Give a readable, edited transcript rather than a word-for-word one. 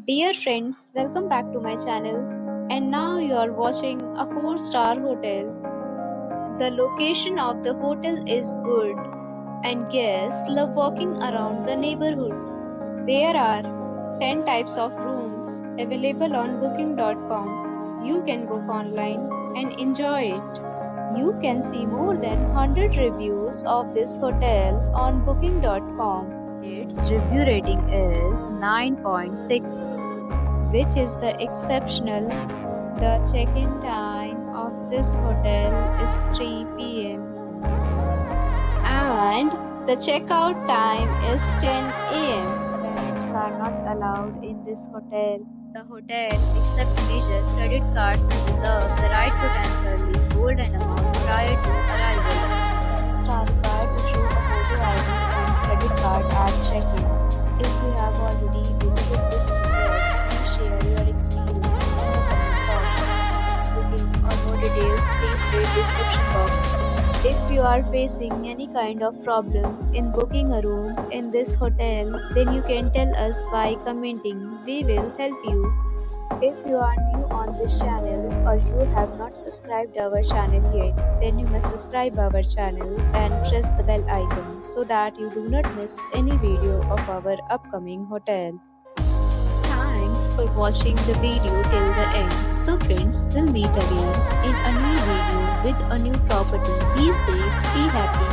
Dear friends, welcome back to my channel. And now you are watching a 4-star hotel. The location of the hotel is good, and guests love walking around the neighborhood. There are 10 types of rooms available on booking.com. You can book online and enjoy it. You can see more than 100 reviews of this hotel on booking.com. Its review rating is 9.6, which is the exceptional. The check-in time of this hotel is 3 p.m. and the checkout time is 10 a.m. Pets are not allowed in this hotel. The hotel accepts major credit cards and reserves the right to temporarily hold an amount prior to arrival. Guests are required to show a photo ID and credit card at check-in. If you have already visited this hotel, please share your experience in the comment box. Booking or more details, please read description box. If you are facing any kind of problem in booking a room in this hotel, then you can tell us by commenting. We will help you. If you are new on this channel or you have not subscribed our channel yet, then you must subscribe our channel and press the bell icon so that you do not miss any video of our upcoming hotel. Thanks for watching the video till the end. So friends, we'll meet again in a new video with a new property. Be safe, be happy.